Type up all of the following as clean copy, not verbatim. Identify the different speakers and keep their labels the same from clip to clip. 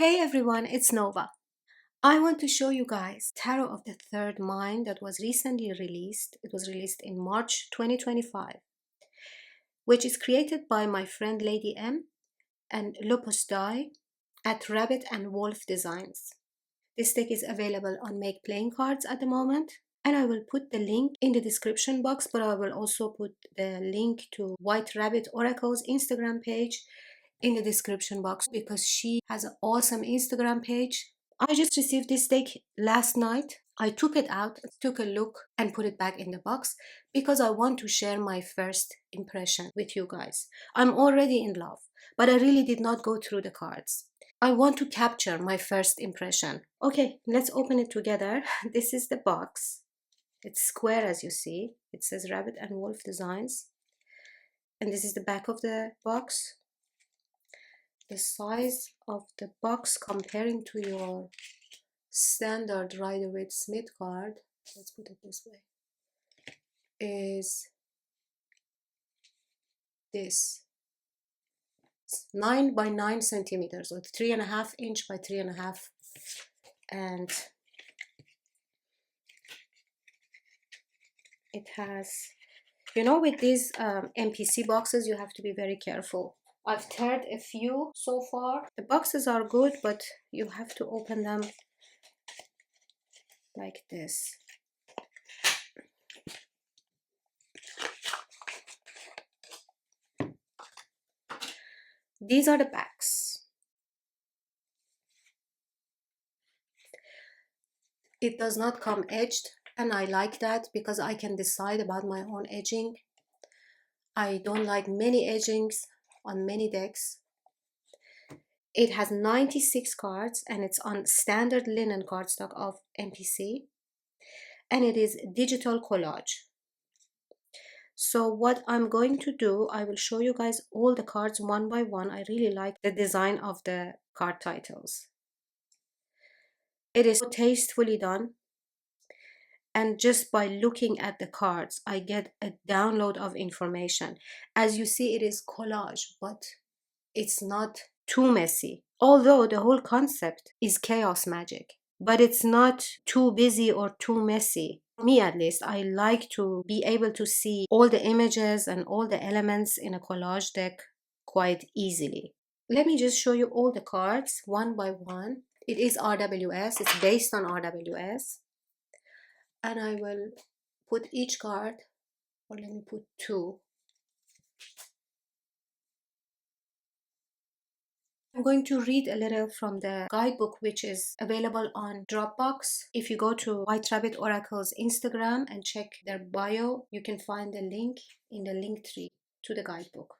Speaker 1: Hey everyone, it's Nova. I want to show you guys Tarot of the Third Mind that was recently released. It was released in March 2025, which is created by my friend Lady M and Lupus Die at Rabbit and Wolf Designs. This deck is available on Make Playing Cards at the moment, and I will put the link in the description box, but I will also put the link to White Rabbit Oracle's Instagram page in the description box because she has an awesome Instagram page. I just received this deck last night. I took it out, took a look, and put it back in the box because I want to share my first impression with you guys. I'm already in love, but I really did not go through the cards. I want to capture my first impression. Okay, let's open it together. This is the box. It's square as you see. It says Rabbit and Wolf Designs. And this is the back of the box. The size of the box comparing to your standard Rider-Waite-Smith card, let's put it this way, is this. It's 9 by 9 centimeters, or 3.5 inch by 3.5, and it has, with these MPC boxes, you have to be very careful. I've teared a few so far. The boxes are good, but you have to open them like this. These are the backs. It does not come edged, and I like that because I can decide about my own edging. I don't like many edgings on many decks. It has 96 cards and it's on standard linen cardstock of MPC, and it is digital collage. So what I'm going to do, I will show you guys all the cards one by one. I really like the design of the card titles. It is so tastefully done. And just by looking at the cards, I get a download of information. As you see, it is collage, but it's not too messy. Although the whole concept is chaos magic, but it's not too busy or too messy. Me at least, I like to be able to see all the images and all the elements in a collage deck quite easily. Let me just show you all the cards one by one. It is RWS, it's based on RWS. And I will put each card, or let me put two. I'm going to read a little from the guidebook, which is available on Dropbox. If you go to White Rabbit Oracle's Instagram and check their bio, you can find the link in the link tree to the guidebook.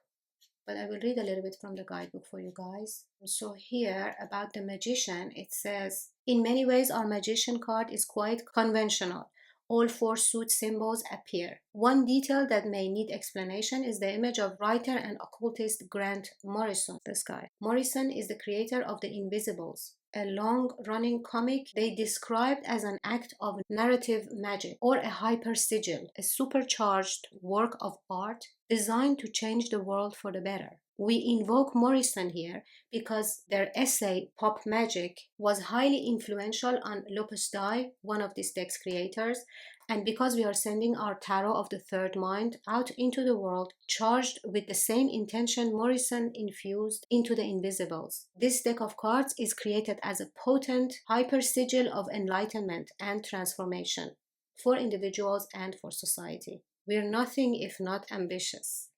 Speaker 1: But I will read a little bit from the guidebook for you guys. So here, about the magician, it says, in many ways, our magician card is quite conventional. All four suit symbols appear. One detail that may need explanation is the image of writer and occultist Grant Morrison, this guy. Morrison is the creator of The Invisibles, a long-running comic they described as an act of narrative magic or a hypersigil, a supercharged work of art designed to change the world for the better. We invoke Morrison here because their essay, Pop Magic, was highly influential on Lupus Die, one of this deck's creators, and because we are sending our Tarot of the Third Mind out into the world charged with the same intention Morrison infused into The Invisibles. This deck of cards is created as a potent hypersigil of enlightenment and transformation for individuals and for society. We're nothing if not ambitious.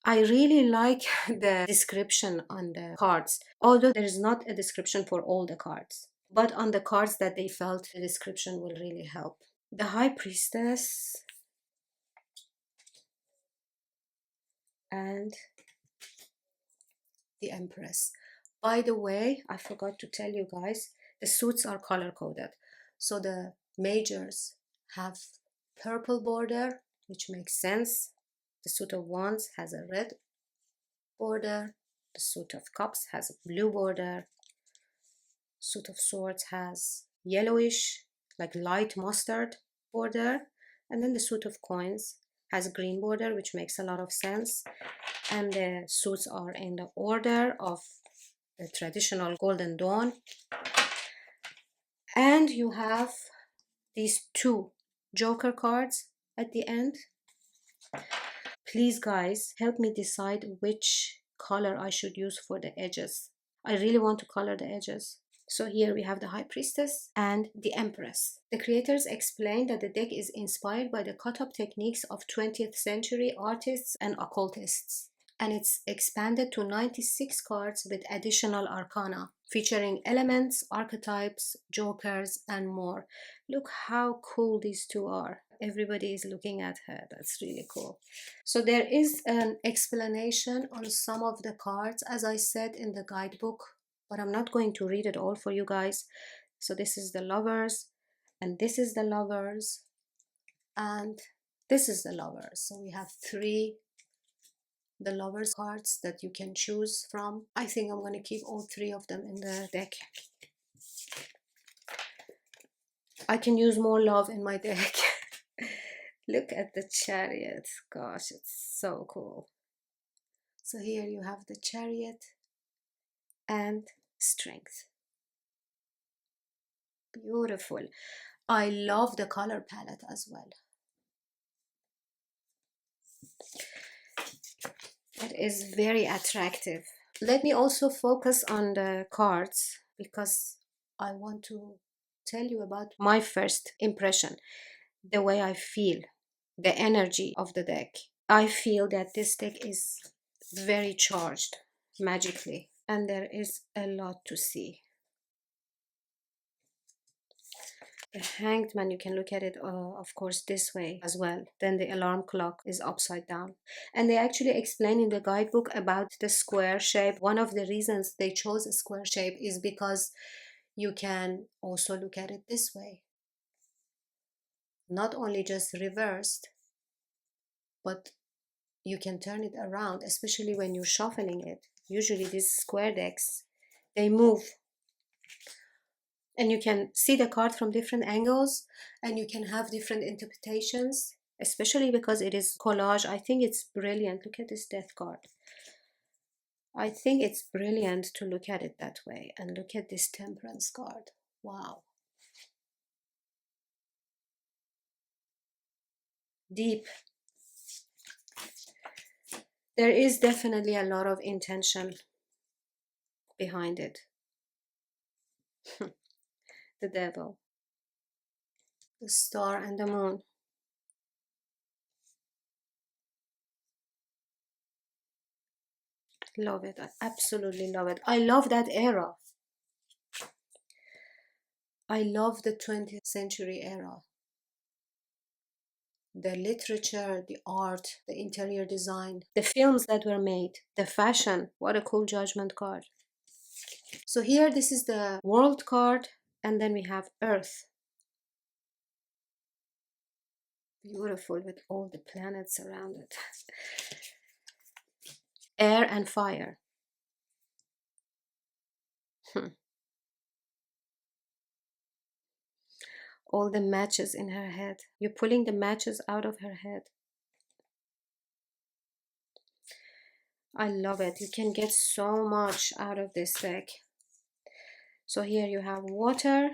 Speaker 1: I really like the description on the cards, although there is not a description for all the cards. But on the cards that they felt the description will really help. The High Priestess and the Empress. By the way, I forgot to tell you guys, the suits are color-coded. So the majors have purple border, which makes sense. The suit of Wands has a red border. The suit of Cups has a blue border. Suit of Swords has yellowish, like light mustard border. And then the suit of Coins has a green border, which makes a lot of sense. And the suits are in the order of the traditional Golden Dawn. And you have these two Joker cards at the end. Please, guys, help me decide which color I should use for the edges. I really want to color the edges. So here we have the High Priestess and the Empress. The creators explained that the deck is inspired by the cut-up techniques of 20th century artists and occultists, and it's expanded to 96 cards with additional arcana, featuring elements, archetypes, jokers, and more. Look how cool these two are. Everybody is looking at her. That's really cool. So there is an explanation on some of the cards, as I said in the guidebook, but I'm not going to read it all for you guys. So this is the Lovers, and this is the Lovers, and this is the Lovers. So we have the Lovers cards that you can choose from. I think I'm going to keep all three of them in the deck. I can use more love in my deck. Look at the Chariot. Gosh, it's so cool. So here you have the Chariot and Strength. Beautiful. I love the color palette as well. It is very attractive. Let me also focus on the cards because I want to tell you about my first impression, the way I feel, the energy of the deck. I feel that this deck is very charged magically, and there is a lot to see. The Hanged Man, you can look at it, of course, this way as well. Then the alarm clock is upside down. And they actually explain in the guidebook about the square shape. One of the reasons they chose a square shape is because you can also look at it this way. Not only just reversed, but you can turn it around, especially when you're shuffling it. Usually these square decks, they move. And you can see the card from different angles, and you can have different interpretations, especially because it is collage. I think it's brilliant. Look at this Death card. I think it's brilliant to look at it that way. And look at this Temperance card. Wow. Deep. There is definitely a lot of intention behind it. The Devil, the Star, and the Moon. Love it. I absolutely love it. I love that era. I love the 20th century era. The literature, the art, the interior design, the films that were made, the fashion. What a cool Judgment card. So here, this is the World card, and then we have Earth. Beautiful with all the planets around it. Air and Fire. All the matches in her head. You're pulling the matches out of her head. I love it. You can get so much out of this deck. So here you have Water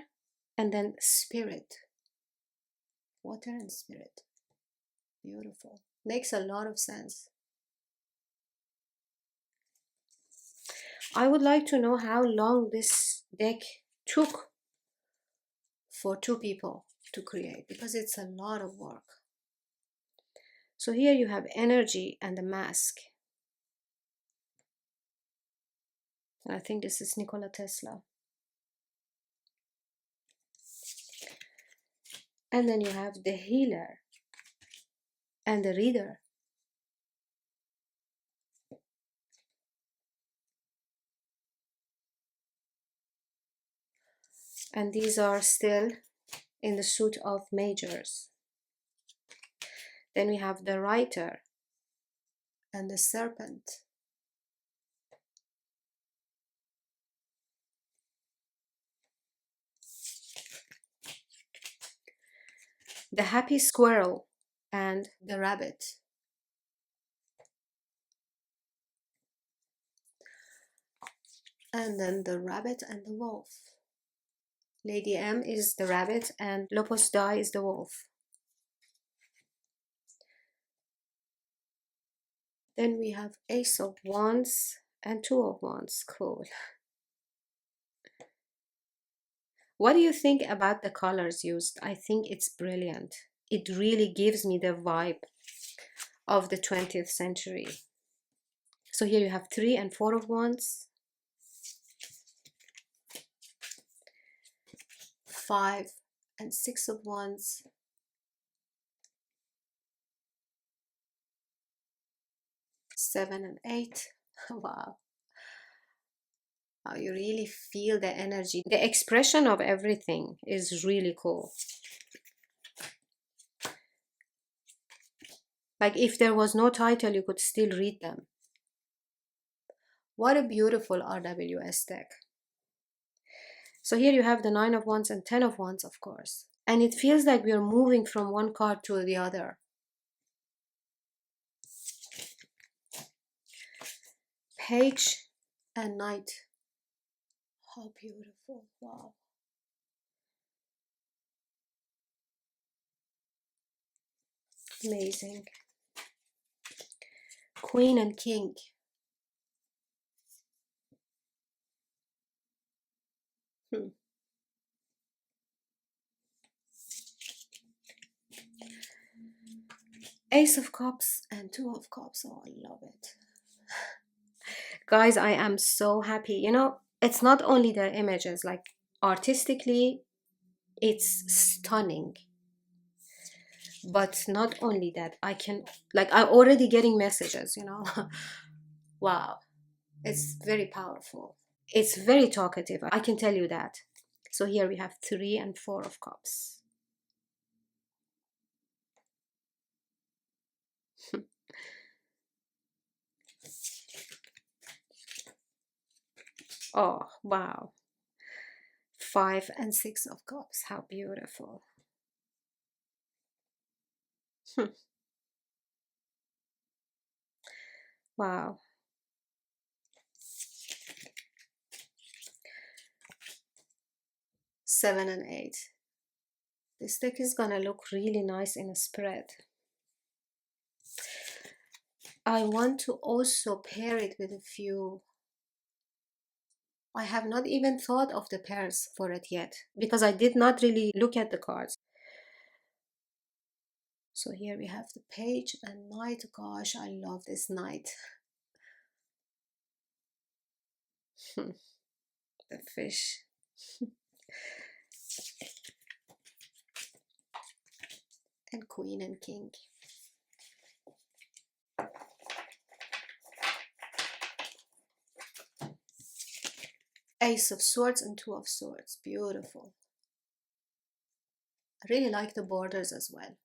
Speaker 1: and then Spirit. Water and Spirit. Beautiful. Makes a lot of sense. I would like to know how long this deck took for two people to create, because it's a lot of work. So here you have Energy and the Mask. And I think this is Nikola Tesla. And then you have the Healer and the Reader. And these are still in the suit of majors. Then we have the Writer and the Serpent. The Happy Squirrel and the Rabbit. And then the rabbit and the wolf. Lady M is the rabbit and Lopus Dei is the wolf. Then we have Ace of Wands and Two of Wands. Cool. What do you think about the colors used? I think it's brilliant. It really gives me the vibe of the 20th century. So here you have 3 and 4 of Wands, 5 and 6 of Wands, 7 and 8. Wow. How you really feel the energy. The expression of everything is really cool. Like if there was no title, you could still read them. What a beautiful RWS deck. So here you have the 9 of Wands and 10 of Wands, of course. And it feels like we are moving from one card to the other. Page and Knight. How beautiful. Wow. Amazing. Queen and King. Ace of Cups and Two of Cups. Oh, I love it. Guys, I am so happy. You know, it's not only the images, like artistically, it's stunning. But not only that, I'm already getting messages, you know. Wow. It's very powerful. It's very talkative, I can tell you that. So here we have 3 and 4 of Cups. Oh, wow. 5 and 6 of Cups. How beautiful. Wow. 7 and 8. This deck is gonna look really nice in a spread. I want to also pair it with a few. I have not even thought of the pairs for it yet because I did not really look at the cards. So here we have the Page and Knight. Gosh, I love this Knight. The fish. And Queen and King. Ace of Swords and Two of Swords. Beautiful. I really like the borders as well.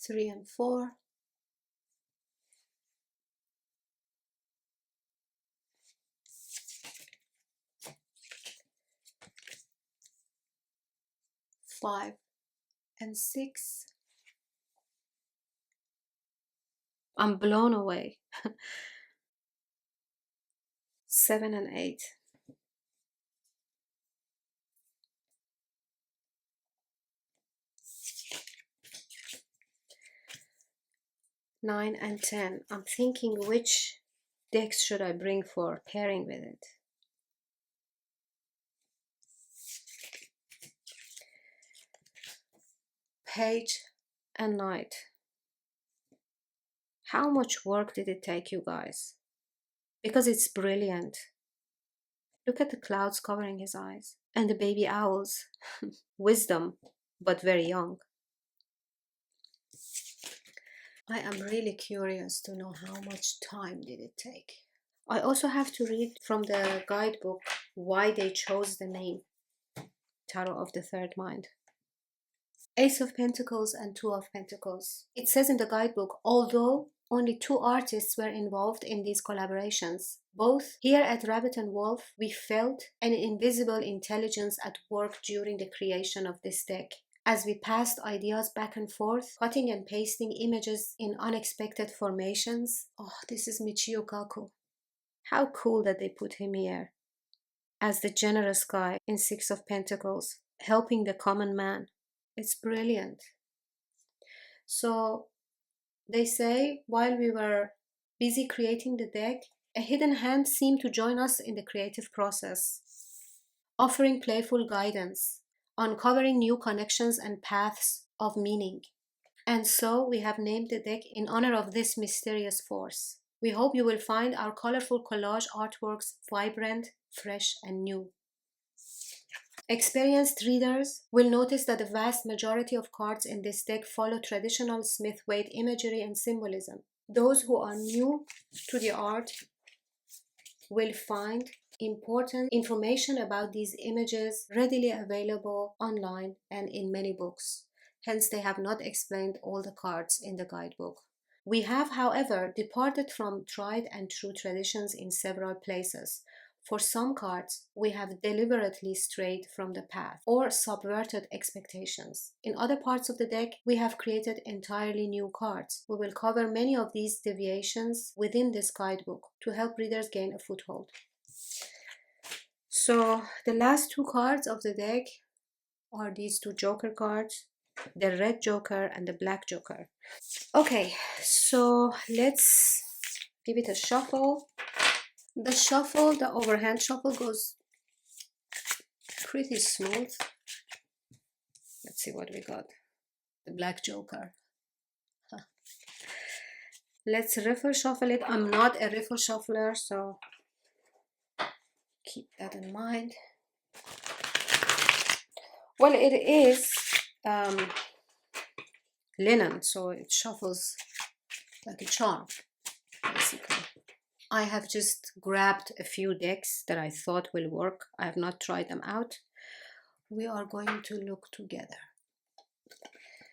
Speaker 1: Three and 4. Five and 6. I'm blown away. 7 and 8. Nine and 10. I'm thinking which decks should I bring for pairing with it. Page and Knight. How much work did it take, you guys? Because it's brilliant. Look at the clouds covering his eyes. And the baby owls. Wisdom, but very young. I am really curious to know how much time did it take. I also have to read from the guidebook why they chose the name Tarot of the Third Mind. Ace of Pentacles and Two of Pentacles. It says in the guidebook, although only 2 artists were involved in these collaborations, both here at Rabbit and Wolf, we felt an invisible intelligence at work during the creation of this deck. as we passed ideas back and forth, cutting and pasting images in unexpected formations. Oh, this is Michio Kaku. How cool that they put him here as the generous guy in Six of Pentacles, helping the common man. It's brilliant. So they say while we were busy creating the deck, a hidden hand seemed to join us in the creative process, offering playful guidance, uncovering new connections and paths of meaning. And so we have named the deck in honor of this mysterious force. We hope you will find our colorful collage artworks vibrant, fresh, and new. Experienced readers will notice that the vast majority of cards in this deck follow traditional Smith-Waite imagery and symbolism. Those who are new to the art will find important information about these images readily available online and in many books. Hence, they have not explained all the cards in the guidebook. We have, however, departed from tried and true traditions in several places. For some cards, we have deliberately strayed from the path or subverted expectations. In other parts of the deck, we have created entirely new cards. We will cover many of these deviations within this guidebook to help readers gain a foothold. So the last two cards of the deck are these two Joker cards, the red Joker and the black Joker. Okay, so let's give it a shuffle. The overhand shuffle goes pretty smooth. Let's see what we got. The black Joker. Huh. Let's riffle shuffle it. I'm not a riffle shuffler, so keep that in mind. Well, it is linen, so it shuffles like a charm, basically. I have just grabbed a few decks that I thought will work. I have not tried them out. We are going to look together.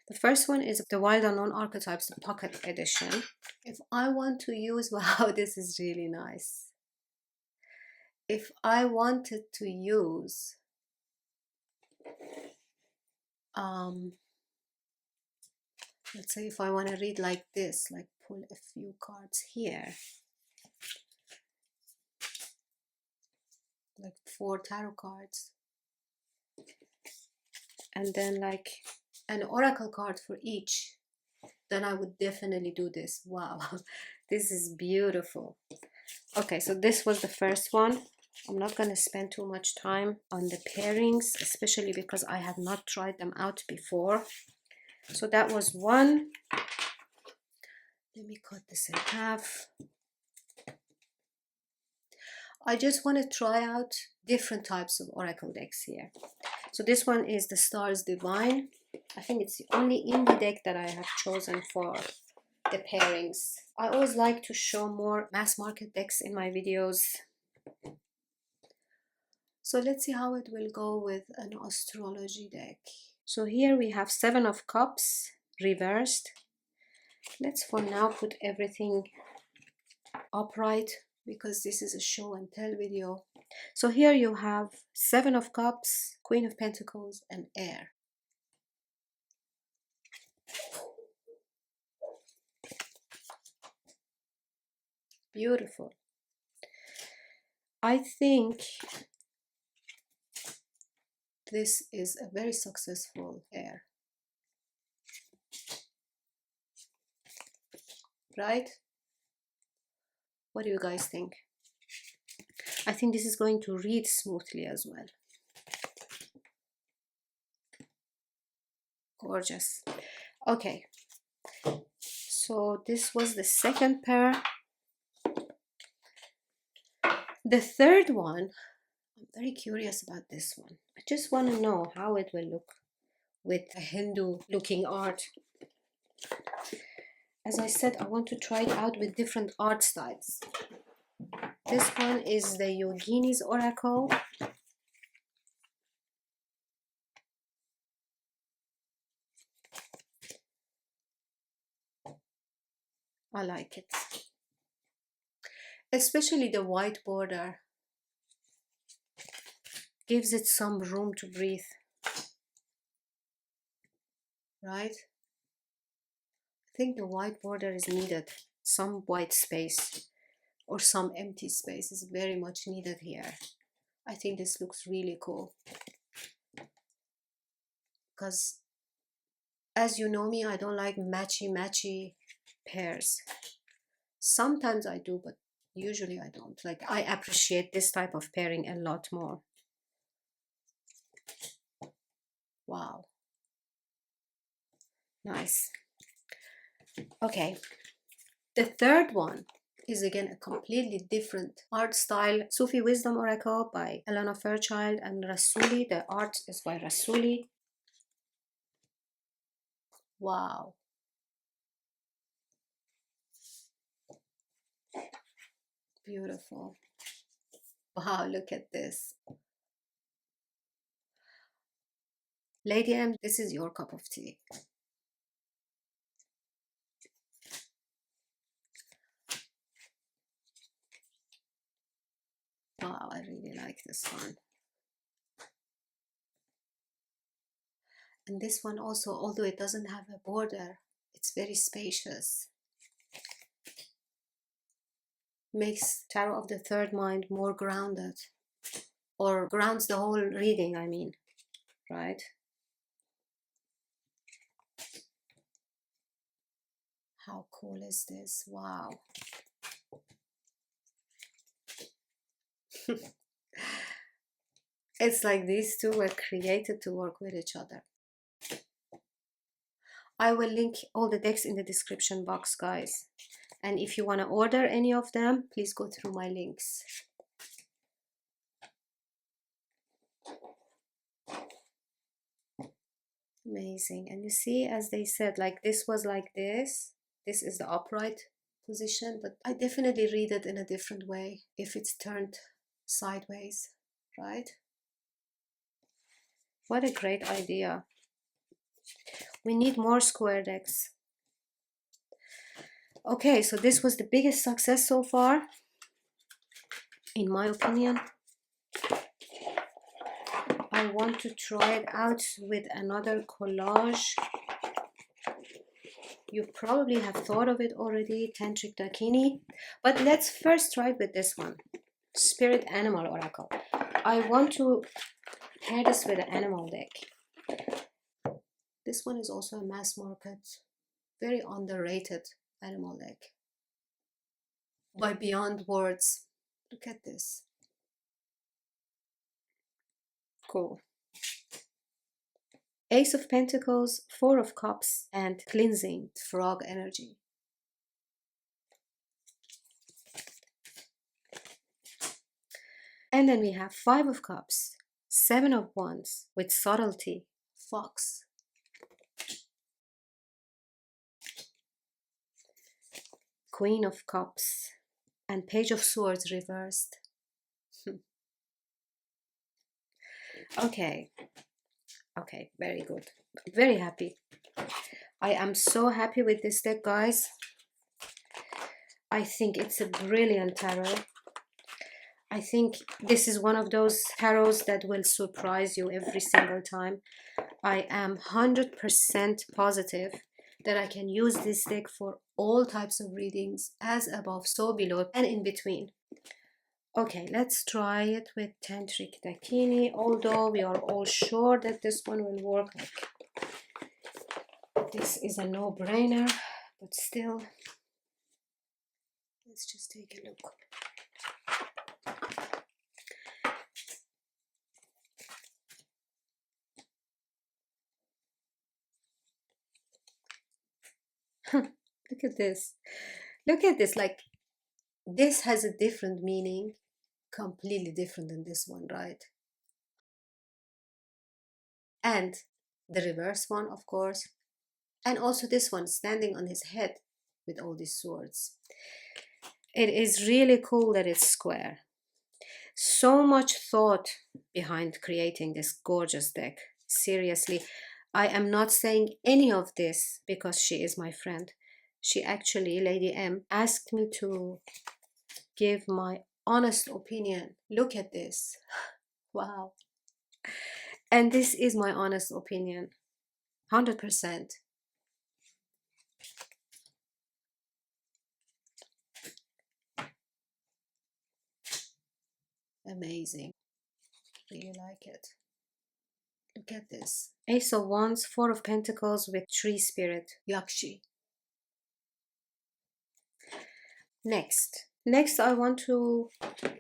Speaker 1: The first one is the Wild Unknown Archetypes Pocket Edition. If I want to use, wow, this is really nice. If I wanted to use let's say if I want to read like this, like pull a few cards here, like 4 tarot cards, and then like an oracle card for each, then I would definitely do this. Wow, this is beautiful. Okay, so this was the first one. I'm not going to spend too much time on the pairings, especially because I have not tried them out before. So that was one. Let me cut this in half. I just want to try out different types of oracle decks here. So this one is the Stars Divine. I think it's the only indie deck that I have chosen for the pairings. I always like to show more mass market decks in my videos. So let's see how it will go with an astrology deck. So here we have 7 of Cups reversed. Let's for now put everything upright because this is a show and tell video. So here you have 7 of Cups, Queen of Pentacles, and Air. Beautiful. I think this is a very successful Air. Right? What do you guys think? I think this is going to read smoothly as well. Gorgeous. Okay. So this was the second pair. The third one, I'm very curious about this one. I just want to know how it will look with a Hindu looking art. As I said, I want to try it out with different art styles. This one is the Yogini's Oracle. I like it. Especially the white border gives it some room to breathe. right? I think the white border is needed. Some white space or some empty space is very much needed here. I think this looks really cool because, as you know me, I don't like matchy pairs. Sometimes I do, but usually I don't. Like, I appreciate this type of pairing a lot more. Wow. Nice. Okay. The third one is again a completely different art style. Sufi Wisdom Oracle by Elena Fairchild and Rasuli. The art is by Rasuli. Wow. Beautiful. Wow, look at this. Lady M, this is your cup of tea. Wow, I really like this one. And this one also, although it doesn't have a border, it's very spacious. Makes Tarot of the Third Mind more grounded, or grounds the whole reading, I mean, right? How cool is this? Wow. It's like these two were created to work with each other. I will link all the decks in the description box, guys. And if you want to order any of them, please go through my links. Amazing. And you see, as they said, like this was like this. This is the upright position, but I definitely read it in a different way if it's turned sideways, right? What a great idea. We need more square decks. Okay, so this was the biggest success so far, in my opinion. I want to try it out with another collage. You probably have thought of it already, Tantric Dakini. But let's first try it with this one, Spirit Animal Oracle. I want to pair this with an animal deck. This one is also a mass market, very underrated animal deck by Beyond Words. Look at this. Cool. Ace of Pentacles, Four of Cups, and Cleansing, Frog Energy. And then we have Five of Cups, Seven of Wands with Subtlety, Fox. Queen of Cups and Page of Swords reversed. Okay, very good. Very happy. I am so happy with this deck, guys. I think it's a brilliant tarot. I think this is one of those tarots that will surprise you every single time. I am 100% positive that I can use this deck for all types of readings, as above, so below, and in between. Okay, let's try it with Tantric Dakini, although we are all sure that this one will work. This is a no-brainer, but still, let's just take a look. Look at this. Look at this. Like, this has a different meaning, completely different than this one, right? And the reverse one, of course. And also this one, standing on his head with all these swords. It is really cool that it's square. So much thought behind creating this gorgeous deck. Seriously, I am not saying any of this because she is my friend. She actually, Lady M, asked me to give my honest opinion. Look at this. Wow. And this is my honest opinion. 100%. Amazing. Really like it. Look at this. Ace of Wands, Four of Pentacles with Tree Spirit, Yakshi. Next, I want to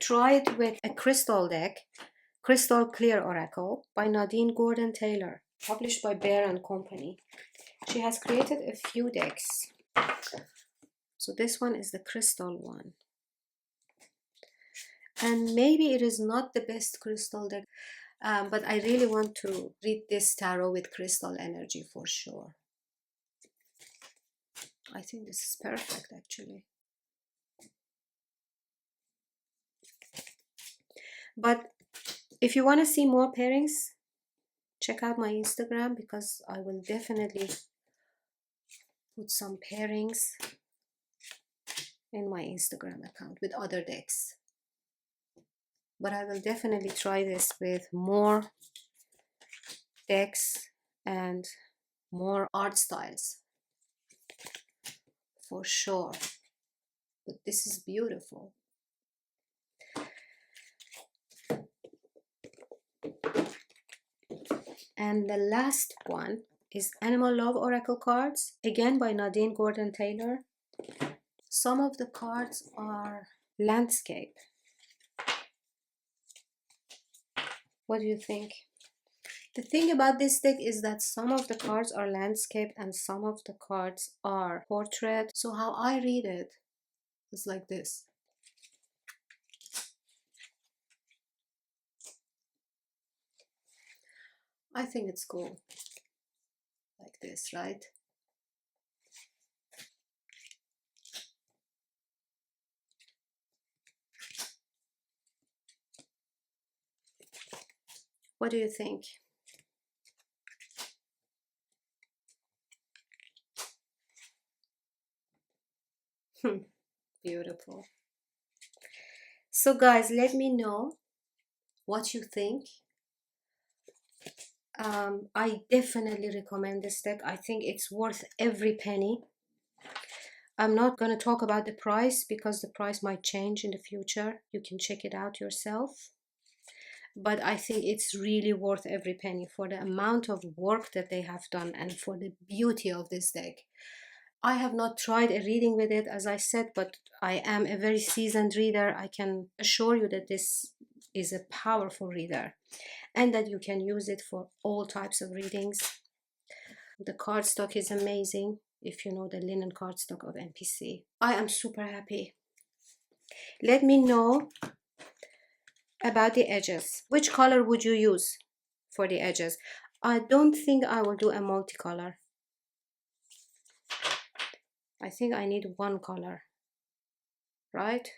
Speaker 1: try it with a crystal deck, Crystal Clear Oracle by Nadine Gordon Taylor, published by Bear and Company. She has created a few decks. So this one is the crystal one. And maybe it is not the best crystal deck, but I really want to read this tarot with crystal energy for sure. I think this is perfect actually. But if you want to see more pairings, check out my Instagram, because I will definitely put some pairings in my Instagram account with other decks. But I will definitely try this with more decks and more art styles for sure. But this is beautiful. And the last one is Animal Love Oracle cards, again by Nadine Gordon Taylor. Some of the cards are landscape. What do you think? The thing about this deck is that some of the cards are landscape and some of the cards are portrait. So how I read it is like this. I think it's cool. Like this, right? What do you think? Beautiful. So guys, let me know what you think. I definitely recommend this deck. I think it's worth every penny. I'm not going to talk about the price because the price might change in the future. You can check it out yourself. But I think it's really worth every penny for the amount of work that they have done and for the beauty of this deck. I have not tried a reading with it, as I said, but I am a very seasoned reader. I can assure you that this is a powerful reader and that you can use it for all types of readings. The cardstock is amazing if you know the linen cardstock of MPC. I am super happy. Let me know about the edges. Which color would you use for the edges? I don't think I will do a multicolor. I think I need one color, right?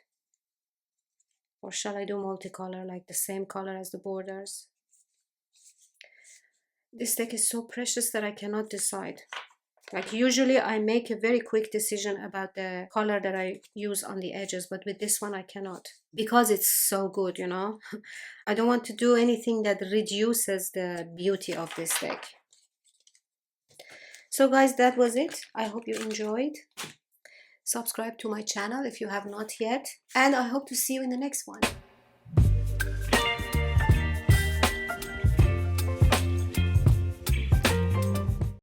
Speaker 1: Or shall I do multicolor, like the same color as the borders? This deck is so precious that I cannot decide. Like usually I make a very quick decision about the color that I use on the edges, but with this one I cannot, because it's so good, you know. I don't want to do anything that reduces the beauty of this deck. So guys, that was it. I hope you enjoyed. Subscribe to my channel if you have not yet, and I hope to see you in the next one.